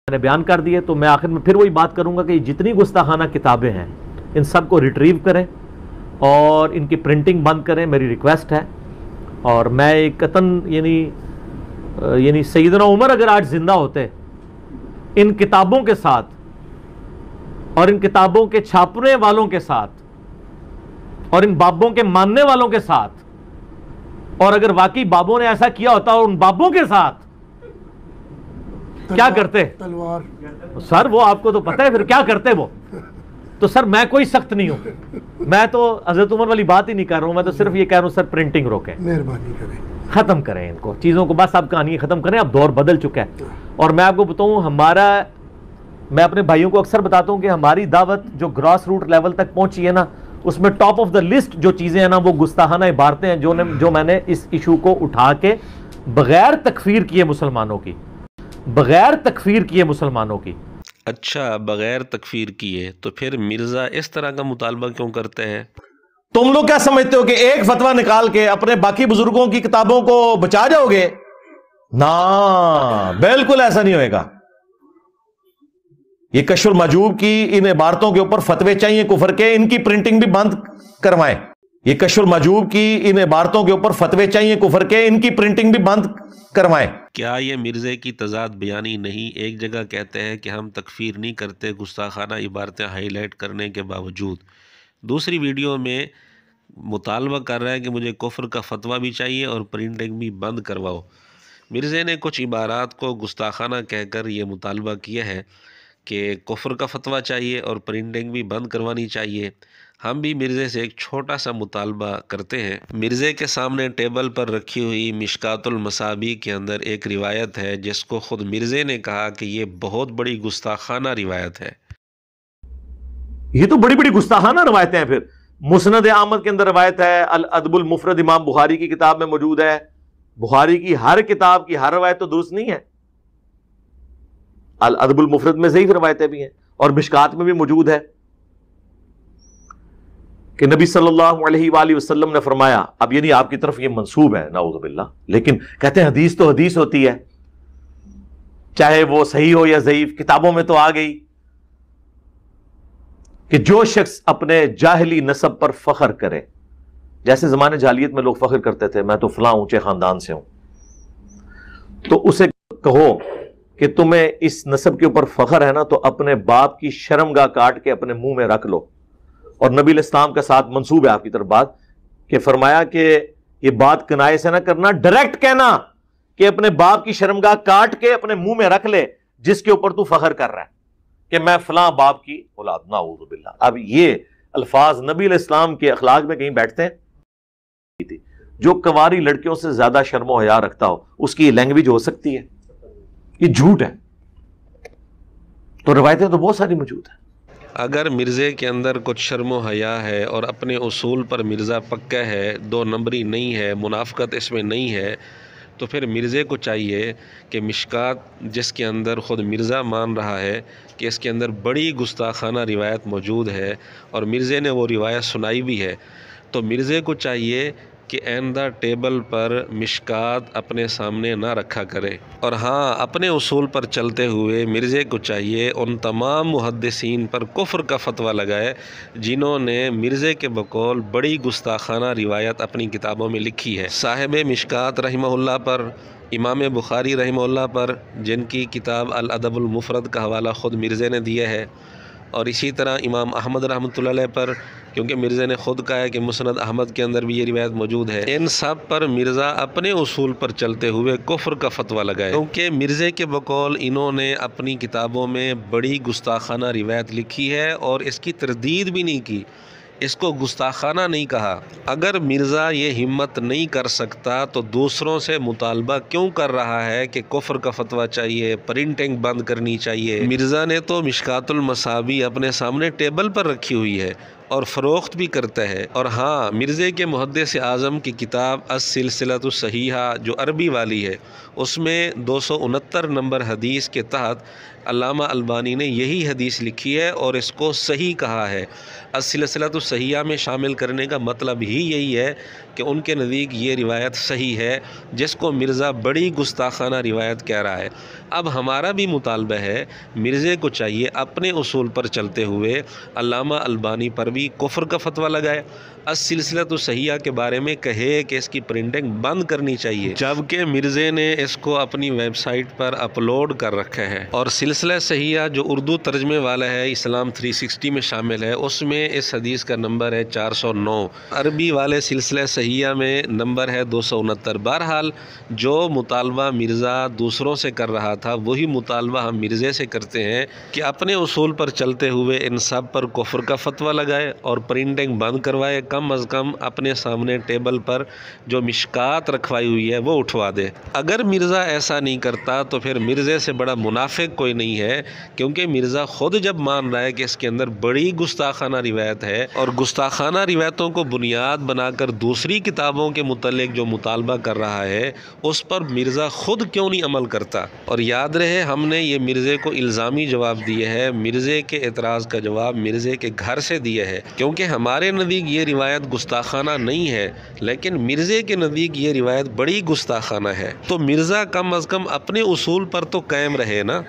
نے بیان کر دیے، تو میں آخر میں پھر وہی بات کروں گا کہ جتنی گستاخانہ کتابیں ہیں ان سب کو ریٹریو کریں اور ان کی پرنٹنگ بند کریں، میری ریکویسٹ ہے. اور میں ایک قطن یعنی سیدنا عمر اگر آج زندہ ہوتے ان کتابوں کے ساتھ اور ان کتابوں کے چھاپنے والوں کے ساتھ اور ان بابوں کے ماننے والوں کے ساتھ، اور اگر واقعی بابوں نے ایسا کیا ہوتا اور ان بابوں کے ساتھ کیا کرتے تلوار سر، وہ آپ کو تو پتہ ہے پھر کیا کرتے وہ. تو سر میں کوئی سخت نہیں ہوں، میں تو حضرت عمر والی بات ہی نہیں کر رہا ہوں، میں تو صرف یہ کہہ رہا ہوں سر پرنٹنگ روکیں، مہربانی کریں، ختم کریں ان کو چیزوں کو، بس اب کہانی ختم کریں، اب دور بدل چکا ہے. اور میں آپ کو بتاؤں، میں اپنے بھائیوں کو اکثر بتاتا ہوں کہ ہماری دعوت جو گراس روٹ لیول تک پہنچی ہے نا، اس میں ٹاپ آف دا لسٹ جو چیزیں ہیں نا وہ گستاخانہ عبارتیں ہیں جو میں نے اس ایشو کو اٹھا کے بغیر تکفیر کیے مسلمانوں کی. اچھا، بغیر تکفیر کیے تو پھر مرزا اس طرح کا مطالبہ کیوں کرتے ہیں؟ تم لوگ کیا سمجھتے ہو کہ ایک فتویٰ نکال کے اپنے باقی بزرگوں کی کتابوں کو بچا جاؤ گے؟ نا، بالکل ایسا نہیں ہوئے گا. یہ کشف المحجوب کی ان عبارتوں کے اوپر فتوے چاہیے کفر کے، ان کی پرنٹنگ بھی بند کروائیں. یہ کشف المحجوب کی ان عبارتوں کے اوپر فتوے چاہیے کفر کے، ان کی پرنٹنگ بھی بند کروائیں. کیا یہ مرزے کی تضاد بیانی نہیں؟ ایک جگہ کہتے ہیں کہ ہم تکفیر نہیں کرتے گستاخانہ عبارتیں ہائی لائٹ کرنے کے باوجود، دوسری ویڈیو میں مطالبہ کر رہا ہے کہ مجھے کفر کا فتویٰ بھی چاہیے اور پرنٹنگ بھی بند کرواؤ. مرزے نے کچھ عبارات کو گستاخانہ کہہ کر یہ مطالبہ کیا ہے کہ کفر کا فتویٰ چاہیے اور پرنٹنگ بھی بند کروانی چاہیے. ہم بھی مرزے سے ایک چھوٹا سا مطالبہ کرتے ہیں. مرزے کے سامنے ٹیبل پر رکھی ہوئی مشکات المصابیح کے اندر ایک روایت ہے جس کو خود مرزے نے کہا کہ یہ بہت بڑی گستاخانہ روایت ہے. یہ تو بڑی بڑی گستاخانہ روایتیں ہیں. پھر مسند احمد کے اندر روایت ہے، الادب المفرد امام بخاری کی کتاب میں موجود ہے. بخاری کی ہر کتاب کی ہر روایت تو درست نہیں ہے، الادب المفرد میں ضعیف روایتیں بھی ہیں، اور مشکات میں بھی موجود ہے کہ نبی صلی اللہ علیہ وآلہ وسلم نے فرمایا، اب یہ نہیں آپ کی طرف یہ منسوب ہے نعوذ باللہ، لیکن کہتے ہیں حدیث تو حدیث ہوتی ہے، چاہے وہ صحیح ہو یا ضعیف، کتابوں میں تو آ گئی کہ جو شخص اپنے جاہلی نسب پر فخر کرے، جیسے زمانے جاہلیت میں لوگ فخر کرتے تھے میں تو فلاں اونچے خاندان سے ہوں، تو اسے کہو کہ تمہیں اس نسب کے اوپر فخر ہے نا تو اپنے باپ کی شرمگاہ کاٹ کے اپنے منہ میں رکھ لو. اور نبی علیہ السلام کے ساتھ منسوب ہے آپ کی طرف بات کہ فرمایا کہ یہ بات کنائے سے نہ کرنا، ڈائریکٹ کہنا کہ اپنے باپ کی شرمگاہ کاٹ کے اپنے منہ میں رکھ لے جس کے اوپر تو فخر کر رہا ہے کہ میں فلاں باپ کی اولاد، نعوذ باللہ. اب یہ الفاظ نبی علیہ السلام کے اخلاق میں کہیں بیٹھتے ہیں؟ جو کنواری لڑکیوں سے زیادہ شرم و حیا رکھتا ہو اس کی یہ لینگویج ہو سکتی ہے؟ یہ جھوٹ ہے. تو روایتیں تو بہت ساری موجود ہیں. اگر مرزے کے اندر کچھ شرم و حیا ہے اور اپنے اصول پر مرزا پکا ہے، دو نمبری نہیں ہے، منافقت اس میں نہیں ہے، تو پھر مرزے کو چاہیے کہ مشکات جس کے اندر خود مرزا مان رہا ہے کہ اس کے اندر بڑی گستاخانہ روایت موجود ہے اور مرزے نے وہ روایت سنائی بھی ہے، تو مرزے کو چاہیے کہ آئندہ ٹیبل پر مشکات اپنے سامنے نہ رکھا کرے. اور ہاں، اپنے اصول پر چلتے ہوئے مرزے کو چاہیے ان تمام محدثین پر کفر کا فتویٰ لگائے جنہوں نے مرزے کے بقول بڑی گستاخانہ روایت اپنی کتابوں میں لکھی ہے. صاحب مشکات رحمہ اللہ پر، امام بخاری رحمہ اللہ پر، جن کی کتاب الادب المفرد کا حوالہ خود مرزے نے دیا ہے، اور اسی طرح امام احمد رحمۃ اللہ علیہ پر، کیونکہ مرزا نے خود کہا ہے کہ مسند احمد کے اندر بھی یہ روایت موجود ہے. ان سب پر مرزا اپنے اصول پر چلتے ہوئے کفر کا فتویٰ لگائے، کیونکہ مرزے کے بقول انہوں نے اپنی کتابوں میں بڑی گستاخانہ روایت لکھی ہے اور اس کی تردید بھی نہیں کی، اس کو گستاخانہ نہیں کہا. اگر مرزا یہ ہمت نہیں کر سکتا تو دوسروں سے مطالبہ کیوں کر رہا ہے کہ کفر کا فتویٰ چاہیے، پرنٹنگ بند کرنی چاہیے؟ مرزا نے تو مشکات المصابیح اپنے سامنے ٹیبل پر رکھی ہوئی ہے اور فروخت بھی کرتا ہے. اور ہاں، مرزے کے محدث اعظم کی کتاب السلسلۃ الصحیحہ جو عربی والی ہے، اس میں 269 نمبر حدیث کے تحت علامہ البانی نے یہی حدیث لکھی ہے اور اس کو صحیح کہا ہے۔ السلسلۃ الصحیحہ میں شامل کرنے کا مطلب ہی یہی ہے کہ ان کے نزدیک یہ روایت صحیح ہے، جس کو مرزا بڑی گستاخانہ روایت کہہ رہا ہے۔ اب ہمارا بھی مطالبہ ہے، مرزے کو چاہیے اپنے اصول پر چلتے ہوئے علامہ البانی پر بھی کفر کا فتویٰ لگائے، السلسلۃ الصحیحہ کے بارے میں کہے کہ اس کی پرنٹنگ بند کرنی چاہیے، جبکہ مرزے نے اس کو اپنی ویب سائٹ پر اپلوڈ کر رکھا ہے۔ اور سلسلہ صحیحہ جو اردو ترجمے والا ہے، اسلام 360 میں شامل ہے، اس میں اس حدیث کا نمبر ہے 409۔ عربی والے سلسلہ صحیحہ میں نمبر ہے 269۔ بہرحال جو مطالبہ مرزا دوسروں سے کر رہا تھا وہی مطالبہ ہم مرزے سے کرتے ہیں کہ اپنے اصول پر چلتے ہوئے ان سب پر کفر کا فتویٰ لگائے اور پرنٹنگ بند کروائے، کم از کم اپنے سامنے ٹیبل پر جو مشکات رکھوائی ہوئی ہے وہ اٹھوا دے۔ اگر مرزا ایسا نہیں کرتا تو پھر مرزے سے بڑا منافق کوئی نہیں ہے، کیونکہ مرزا خود جب مان رہا ہے کہ اس کے اندر بڑی گستاخانہ روایت ہے اور گستاخانہ روایتوں کو بنیاد بنا کر دوسری کتابوں کے متعلق جو مطالبہ کر رہا ہے اس پر مرزا خود کیوں نہیں عمل کرتا۔ اور یاد رہے ہم نے یہ مرزے کو الزامی جواب دیے ہے، مرزے کے اعتراض کا جواب مرزے کے گھر سے دیا ہے، کیونکہ ہمارے نزدیک یہ روایت گستاخانہ نہیں ہے لیکن مرزے کے نزدیک یہ روایت بڑی گستاخانہ ہے، تو مرزا کم از کم اپنے اصول پر تو قائم رہے نا۔